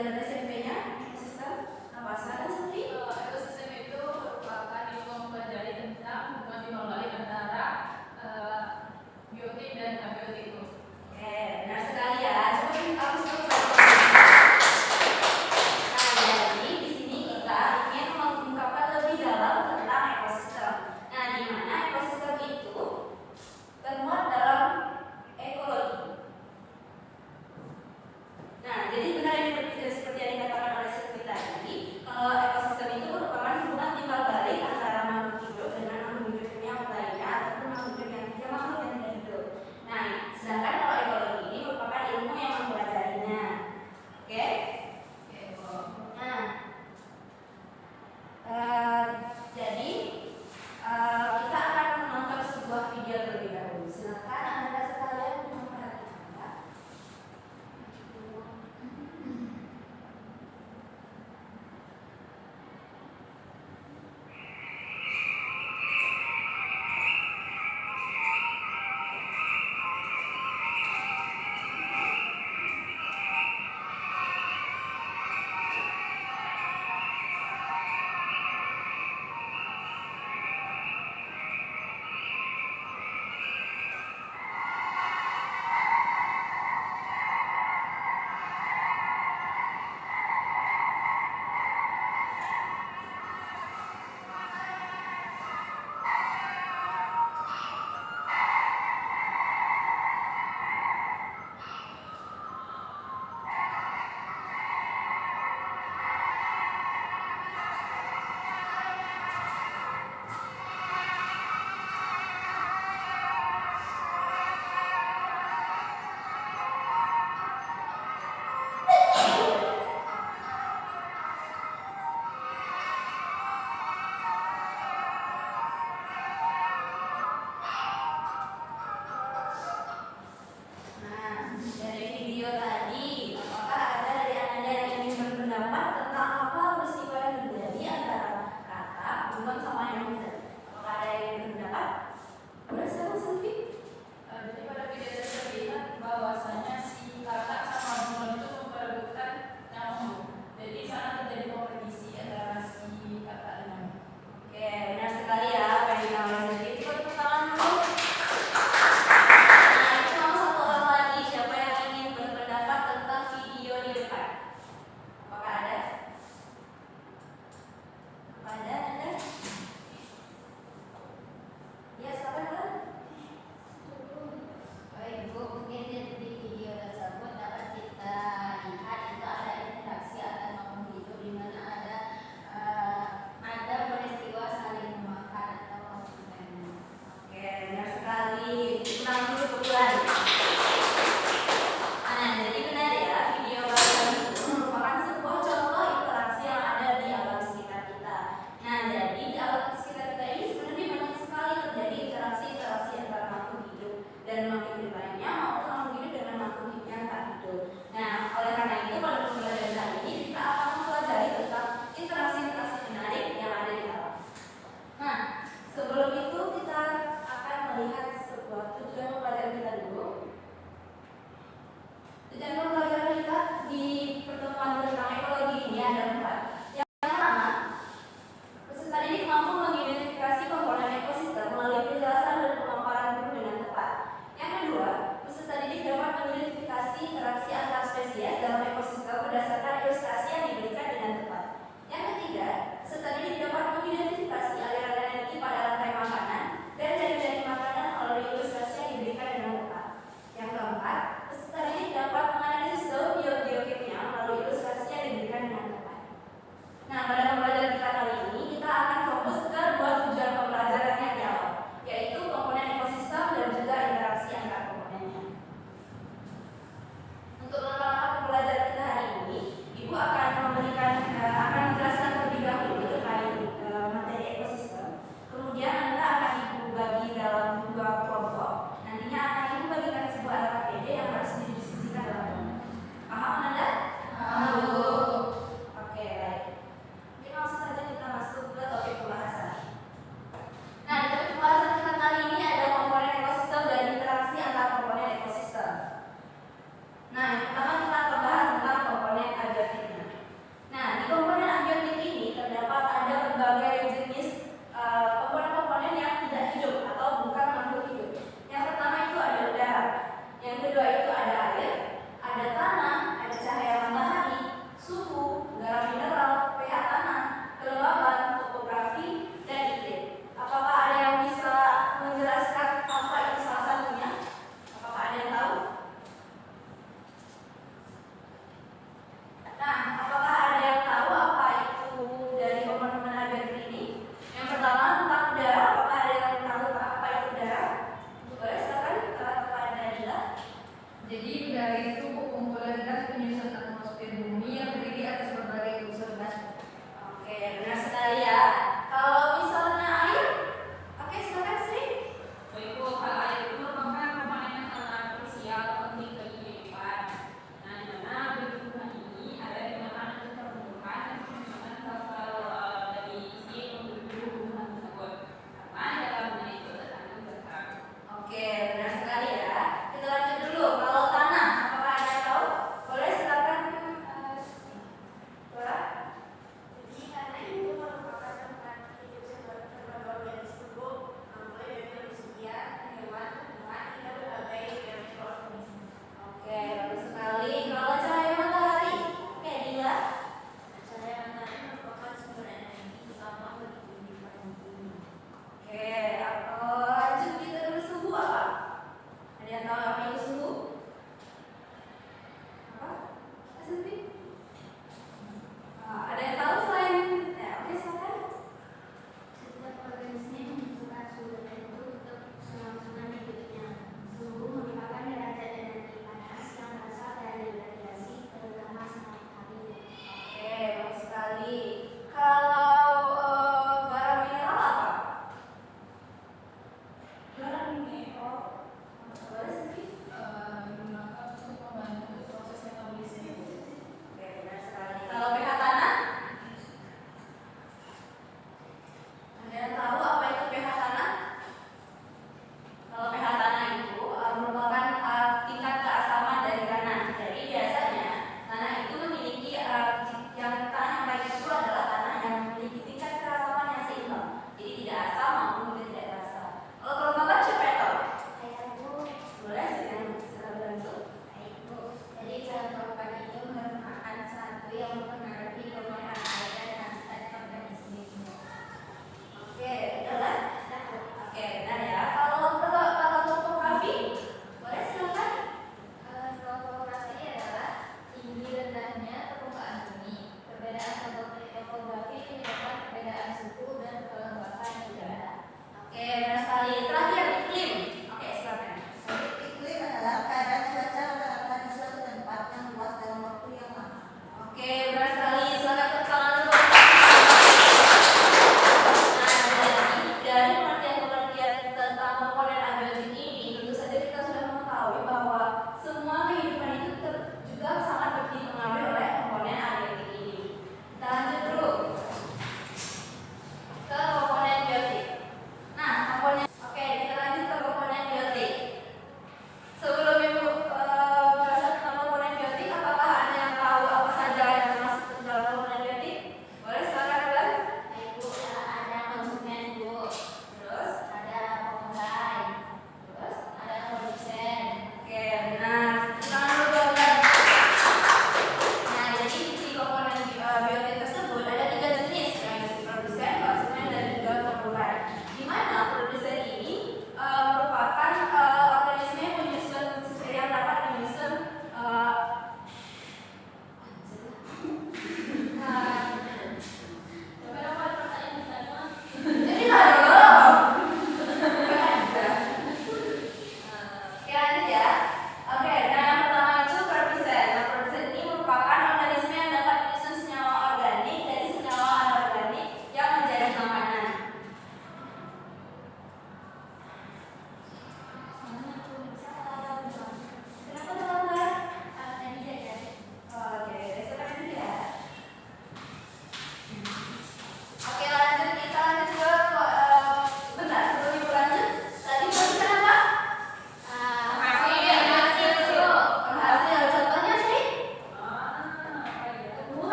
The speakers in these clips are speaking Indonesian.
pembelajaran SMP-nya ekosistem apa? Silakan Sofie. Ekosistem itu merupakan ilmu mempelajari tentang hubungan timbal balik antara biotik dan abiotik. Oke, benar sekali ya. Coba kita harus akan suhu, garam mineral, pH tanah, kelembaban, topografi, dan iklim. Apakah ada yang bisa menjelaskan apa itu salah satunya? Apakah ada yang tahu? Nah, apakah ada yang tahu apa itu dari teman-teman agar ini? Yang pertama tentang udara, apakah ada yang tahu apa itu udara? Boleh silakan kepada Nadila. Jadi udara itu kumpulan gas penyusun atmosfer bumi yang terdiri atas berbagai unsur gas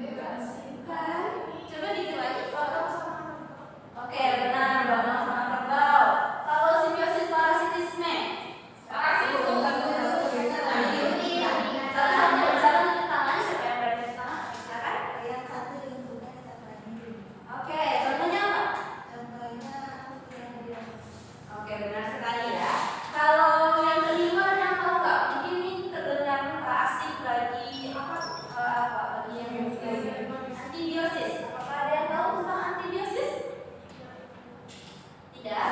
Bukan. Coba dikit lagi. Oke, benar. Bambang sama kerbau. Kalau simbiosis parasitisme. Oke, contohnya apa? Oke, benar sekali ya. Kalau yang kelima ada yang tahu nggak? Mungkin ini terdengar asik bagi bagi yang antibiosis. Apakah ada yang tahu tentang antibiosis? Tidak.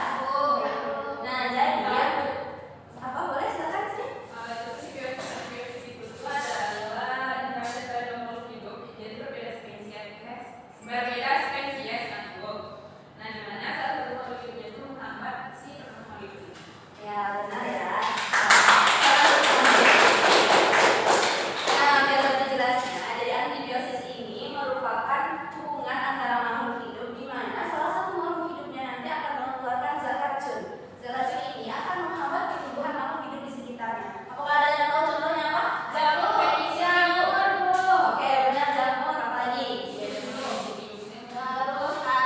Nah, jadi apa boleh silakan sih? Simbiosis itu adalah interaksi antara makhluk hidup, jadi berbeda spesies makhluk. Nah, di mana satu makhluk hidup itu menghambat si makhluk hidup. Ya, benar ya. Nah, biar lebih jelasnya, jadi antibiosis ini merupakan hubungan antara makhluk hidup di mana salah satu makhluk hidupnya nanti akan mengeluarkan zat racun. Zat racun ini akan menghambat pertumbuhan makhluk hidup di sekitarnya. Apakah ada yang tahu contohnya apa? Jamur, Jamur. Oke, benar jamur. Apa lagi? Terus ada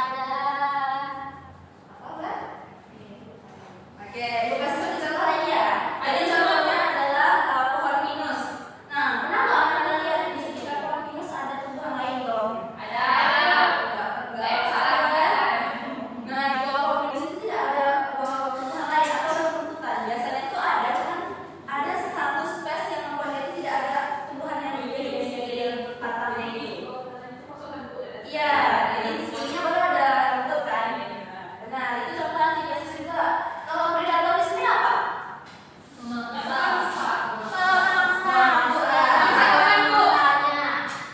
apa, Mbak? Oke, gue kasih satu contoh lagi ya. Jadi contohnya adalah pohon pinus. Nah, pernah nggak Anda lihat di sekitar pohon pinus ada tumbuhan lain loh? Ada. Nah, di bawah pohon pinus itu tidak ada tumbuhan lain atau rumputan. Biasanya itu ada, cuman ada satu spesies yang membuatnya itu tidak ada tumbuhan yang jadi batangnya ini. Iya, jadi di sininya baru ada rumput kan. Benar, itu contoh antibiosis juga. Kalau predatorisme apa?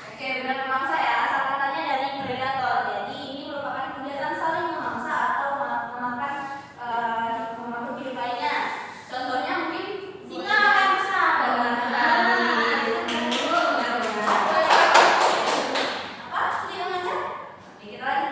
Oke, benar memangsa ya. Asal katanya dari predator. Jadi ini merupakan kegiatan saling memangsa atau memakan makhluk hidup lainnya. Contohnya mungkin singa akan bisa. Apa? Setuju dengan Anda? Oke, kita lanjut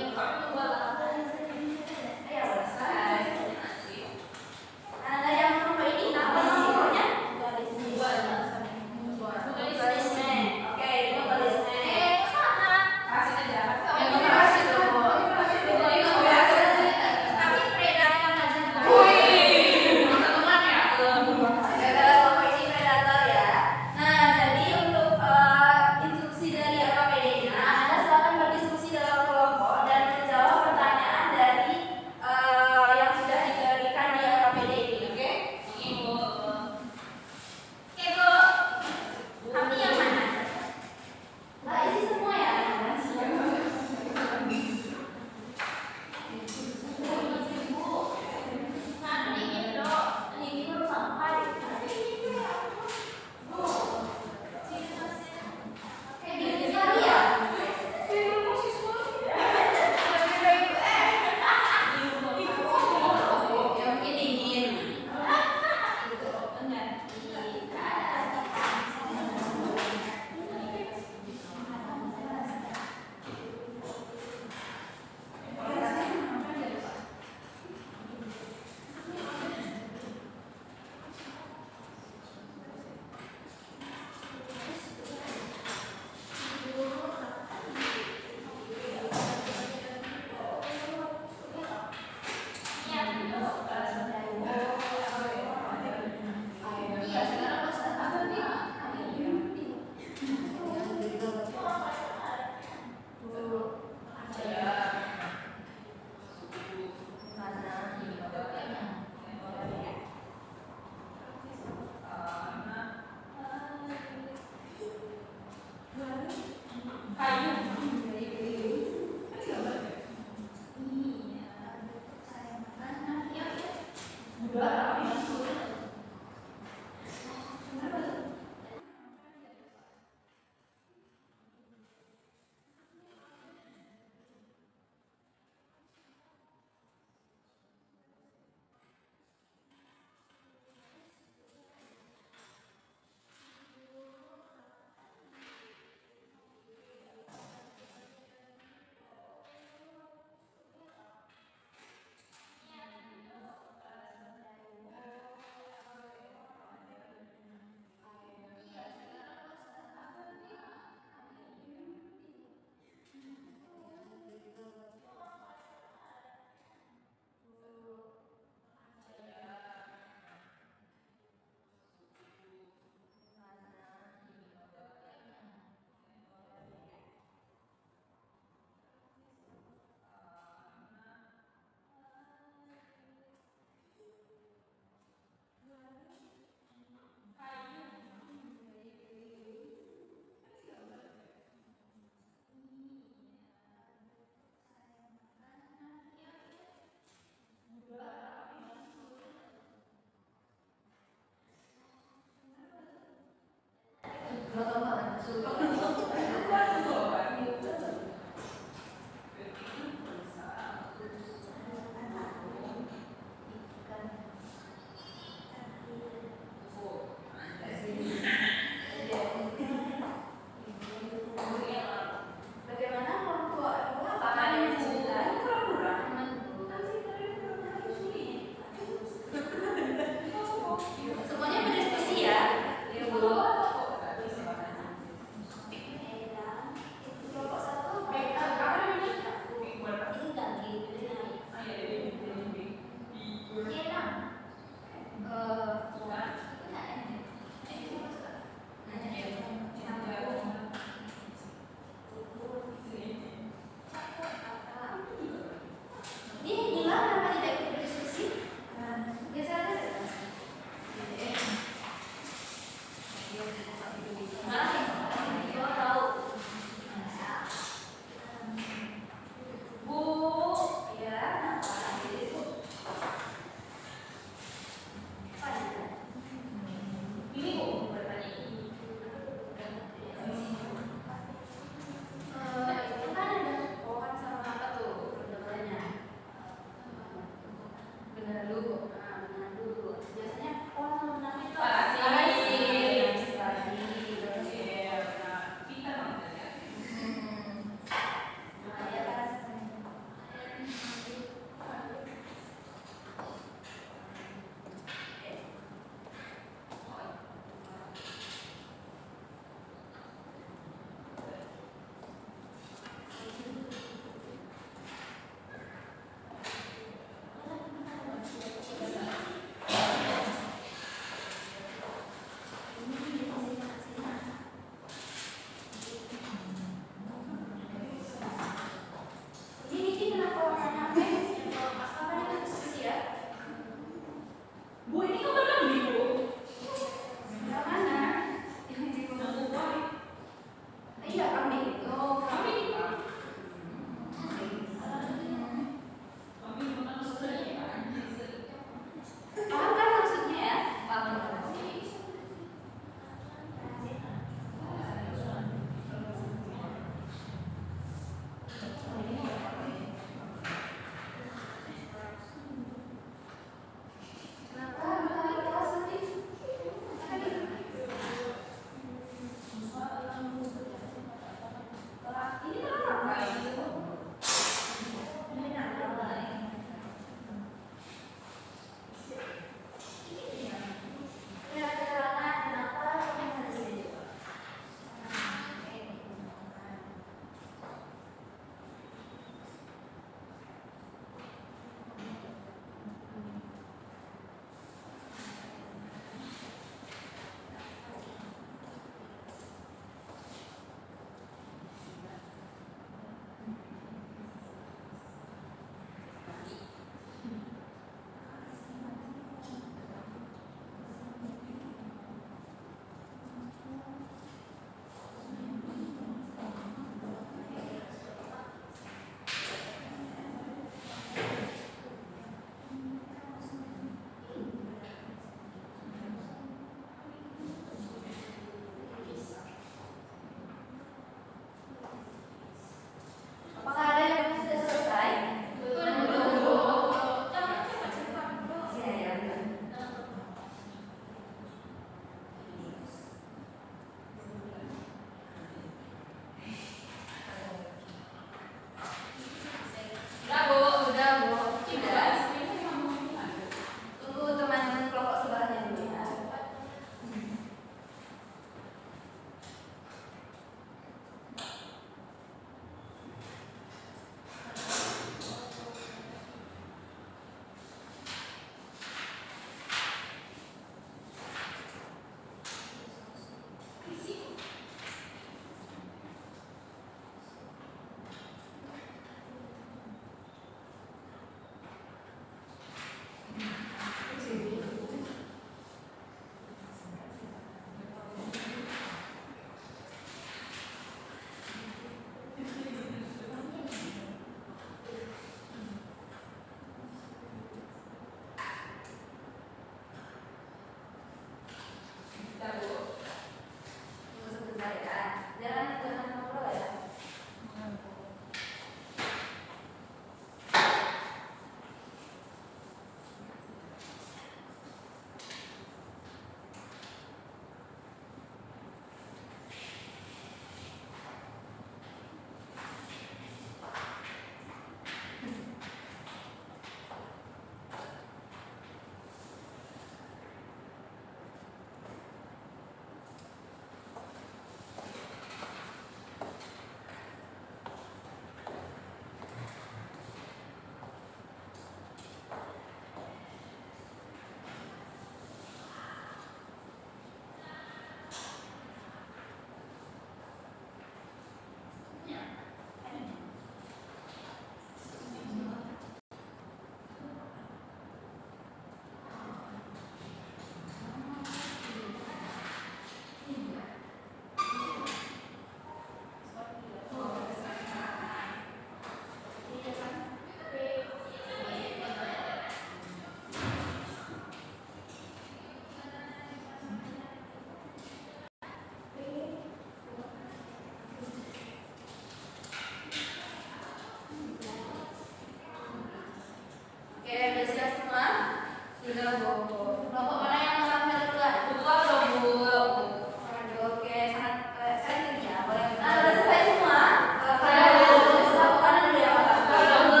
Oke, udah siap semua? Sudah, Bu. Kelompok mana yang mengambil duluan? Ketua dong, Bu. Waduh, oke, sangat exciting ya. Boleh. Nah, udah selesai semua? Sudah, Bu. Kelompok mana dulu ya, Pak? Sudah, Bu.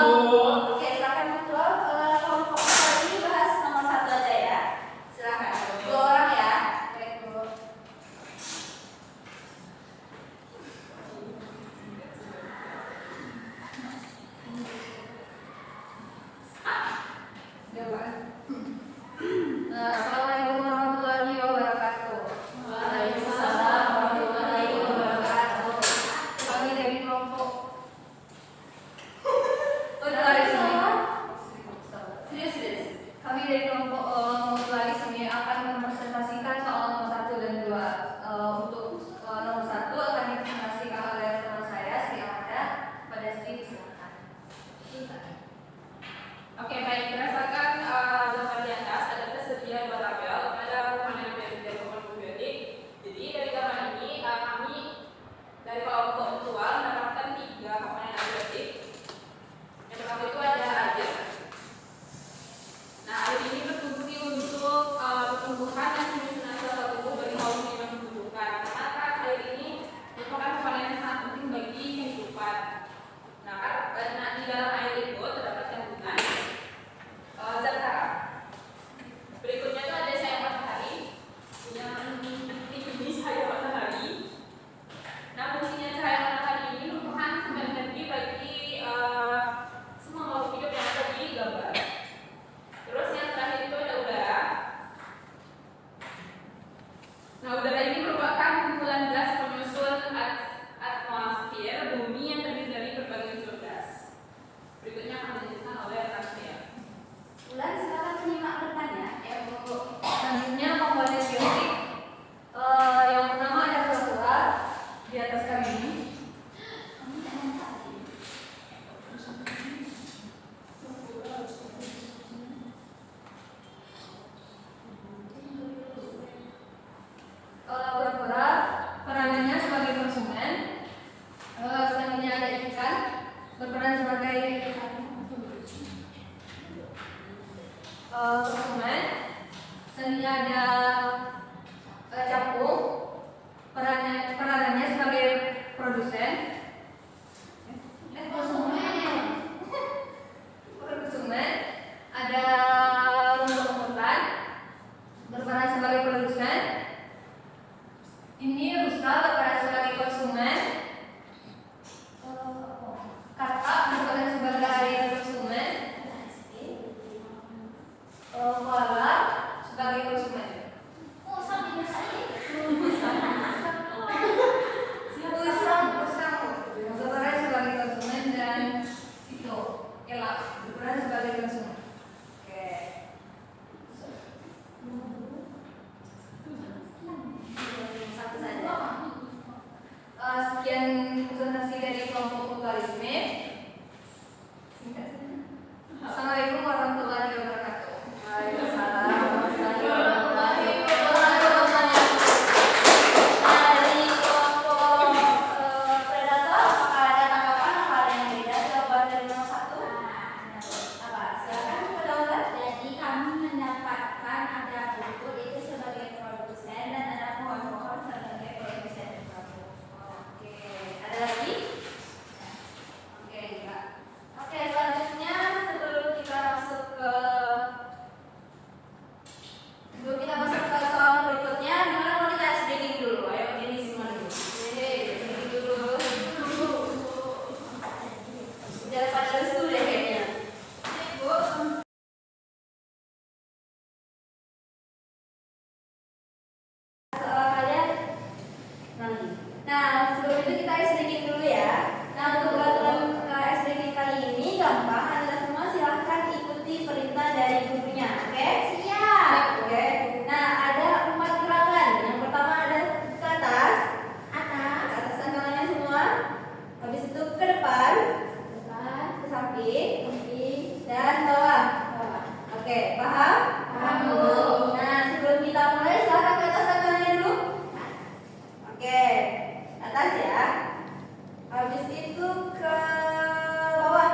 Oke, silakan ketua. Kelompok kali ini bahas nomor 1 aja ya. Silakan. 2 orang ya. Oke, Bu. Assalamualaikum warahmatullahi wabarakatuh. Waalaikumsalam warahmatullahi wabarakatuh. Kami dari kelompok Serius. Kami dari kelompok Mutualis ini akan mempresentasikan soal nomor 1 dan 2. Untuk nomor 1 akan dipresentasikan oleh teman saya, Sri Amanda. Pada Sri, silakan. Oke, baik. Berdasarkan gambar di atas ada tersedia 2 tabel, ada komponen biotik dan komponen biotik. Jadi dari gambar ini kami dari kelompok mutual mendapatkan 3 komponen biotik. Yang pertama itu ada air. Nah, air ini berfungsi untuk pertumbuhan dan penyusunan sel tubuh bagi kaum yang membutuhkan. Karena kan air ini merupakan komponen yang sangat penting bagi kehidupan. Nah, karena di dalam air itu terdapat kandungan zat hara. Berikutnya itu ada cahaya matahari. Yang ini cahaya matahari. Nah, fungsinya cahaya matahari ini merupakan sumber energi bagi semua makhluk hidup yang ada di gambar. Terus yang terakhir itu ada udara. Nah, udara ini merupakan kumpulan gas penyusun atmosfer bumi yang terdiri dari berbagai unsur gas. Berikutnya akan dijelaskan oleh Rasya. Ulan, silakan menyimak ke depan ya. Ya, Bu. Selanjutnya komponen biotik. Yang pertama ada kura-kura di atas kami ini. Kamu jangan tadi. Kura-kura peranannya sebagai konsumen. Selanjutnya ada ikan berperan sebagai konsumen. Selanjutnya ada capung peranannya sebagai produsen. Konsumen ada rumput-rumputan berperan sebagai produsen. Ini rusa berperan sebagai konsumen. Katak berperan sebagai konsumen. Koala sebagai konsumen. Oh, sambil saja. Usang berperan sebagai konsumen dan itu elak berperan sebagai konsumen. Oke. Satu saja. Sekian presentasi dari kelompok mutualisme. Assalamualaikum warahmatullahi wabarakatuh. Waalaikumsalam warahmatullahi wabarakatuh. Dari kelompok predator, apakah ada tanggapan apa ada yang beda jawaban dari nomor 1? Apa? Silakan kedaulatan. Jadi kami mendapatkan ada rumput itu sebagai produsen dan ada pohon-pohon sebagai produsen. Oke, ada lagi? Oke, enggak. Oke, selanjutnya sebelum kita masuk ke soal berikutnya, gimana kalau kita breaking dulu? Ayo begini semua dulu. Breaking dulu. Jangan pada restu deh kayaknya. Bu. Soal kalian nanti. Nah, sebelum itu kita ice breaking dulu ya. Nah, untuk peraturan ice breaking kali ini gampang. Anda semua silahkan ikuti perintah dari gurunya. Oke? Siap. Oke. Nah, ada 4 gerakan. Yang pertama ada ke atas. Ke atas tangannya semua. Habis itu ke depan. Ke samping. Dan bawah. Oke, paham? Paham, Bu. Nah, sebelum kita mulai silahkan ke atas tangannya dulu. Oke, atas ya. Habis itu ke bawah.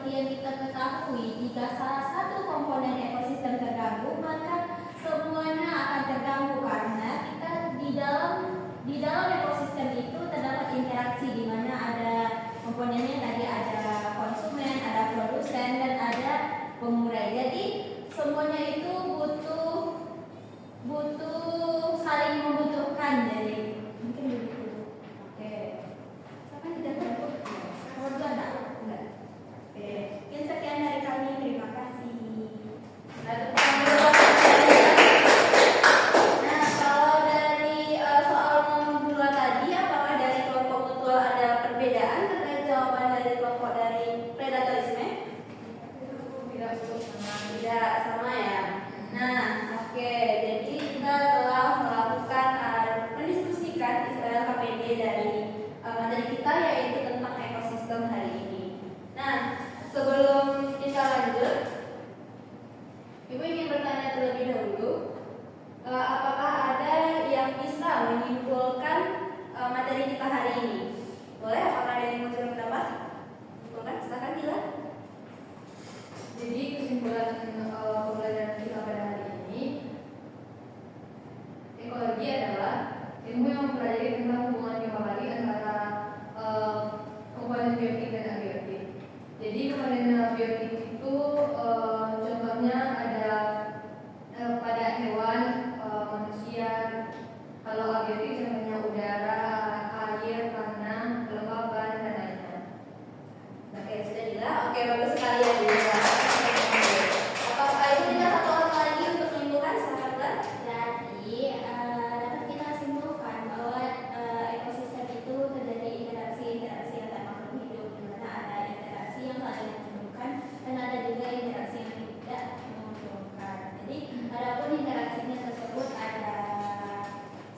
seperti yang kita ketahui, jika salah satu komponen ekosistem terganggu, maka semuanya akan terganggu karena kita di dalam ekosistem itu terdapat interaksi di mana ada komponennya tadi ada konsumen, ada produsen dan ada pengurai. Jadi semuanya itu butuh saling membutuhkan. Jadi mungkin begitu. Oke. Siapa yang tidak tahu? Kalau dua enggak? Oke. Mungkin sekian dari kami. Terima kasih. Nah, kalau dari soal nomor 2 tadi, apakah dari kelompok mutual ada perbedaan terkait jawaban dari kelompok dari predatorisme? Tidak sama ya. Nah, oke. Jadi kita telah melakukan mendiskusikan KPD dari materi kita yaitu tentang ekosistem hari ini. Nah, sebelum kita lanjut, Ibu ingin bertanya terlebih dahulu, apakah ada yang bisa menyimpulkan materi kita hari ini? Boleh? Apakah ada yang mau berpendapat? Silakan, silakan Bila. Jadi kesimpulan pembelajaran kita pada hari ini, ekologi adalah ilmu yang mempelajari tentang hubungan kembali antara komponen biotik dan abiotik. Jadi komponen biotik itu contohnya ada pada hewan, manusia. Kalau abiotik contohnya udara, air, tanah, kelembaban dan lainnya. Oke, sudah Bila. Oke, bagus sekali ya Bila. Apakah itu tidak satu orang lagi untuk menyimpulkan? Silakan Bila. Jadi dapat kita simpulkan bahwa ekosistem itu terjadi interaksi antar makhluk hidup, di mana ada interaksi yang saling menguntungkan dan ada juga interaksi yang tidak menguntungkan. Jadi adapun interaksinya tersebut ada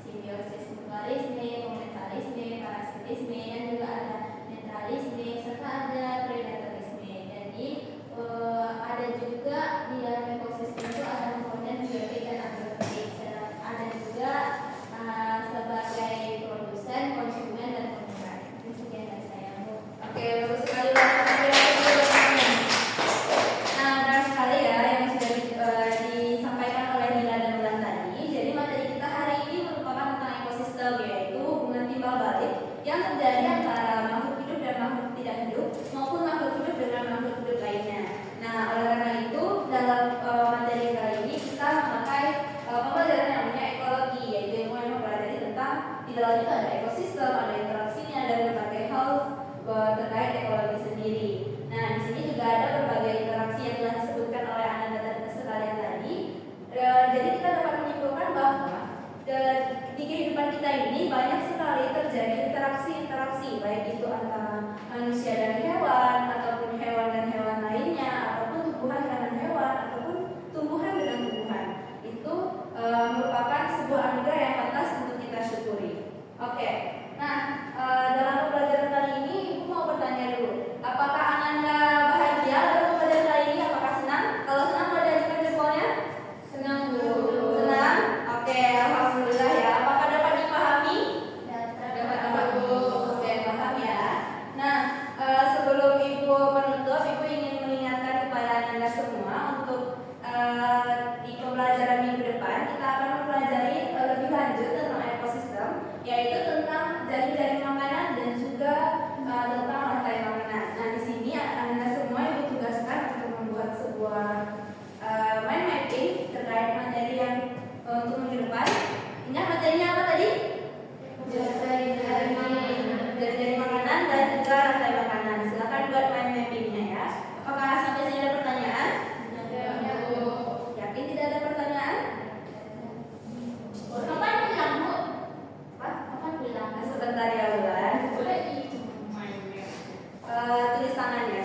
simbiosis mutualisme, komensalisme, parasitisme, dan juga ada netralisme serta ada predatorisme. Jadi ada juga di dalam ekosistem itu ada komponen biotik dan abiotik. Ada juga sebagai produsen, konsumen dan pengurai. Itu sekian dari saya, Bu. Oke, bagus sekali Pak. Nah, benar sekali ya yang sudah disampaikan oleh Nila dan Bulan tadi. Jadi materi kita hari ini merupakan tentang ekosistem, yaitu hubungan timbal balik yang terjadi antara makhluk hidup dan makhluk tidak hidup maupun makhluk hidup dengan makhluk hidup lainnya. Nah, oleh karena itu dalam materi kali ini kita memakai pembelajaran yang namanya ekologi, yaitu ilmu yang mempelajari tentang di dalam itu ada ekosistem, ada interaksinya dan berbagai hal terkait ekologi sendiri. Nah, di sini juga ada berbagai interaksi yang telah disebutkan oleh Anda sekalian tadi. Jadi kita dapat menyimpulkan bahwa di kehidupan kita ini banyak sekali terjadi interaksi baik itu antara manusia dan hewan ataupun hewan dan hewan lainnya ataupun tumbuhan dengan hewan ataupun tumbuhan dengan tumbuhan. Itu merupakan sebuah anugerah yang pantas untuk kita syukuri. Oke. Nah, dalam pembelajaran kali ini Ibu mau bertanya dulu, apakah Ananda bahagia dalam pembelajaran kali ini? Apakah senang? Kalau senang boleh ajukan jempolnya? Senang Bu. Senang? Oke, alhamdulillah ya. Apakah dapat dipahami? Dapat Bu. Oke, paham ya. Nah, sebelum Ibu menutup, Ibu ingin mengingatkan kepada Anda semua untuk di pembelajaran minggu depan kita akan mempelajari lebih lanjut tentang ekosistem, yaitu tentang jaring-jaring makanan dan juga tentang rantai makanan. Nah, di sini Anda semua Ibu tugaskan untuk membuat sebuah mind mapping terkait materi yang untuk minggu depan. Ingat materinya apa tadi? Jaring-jaring makanan dan juga rantai makanan. Silakan buat mind mappingnya ya. Apakah sampai sini ada pertanyaan? Yakin tidak ada pertanyaan? Kapan pulang, Bu? Kapan pulang? Sebentar ya, Bulan. Tulis tangannya.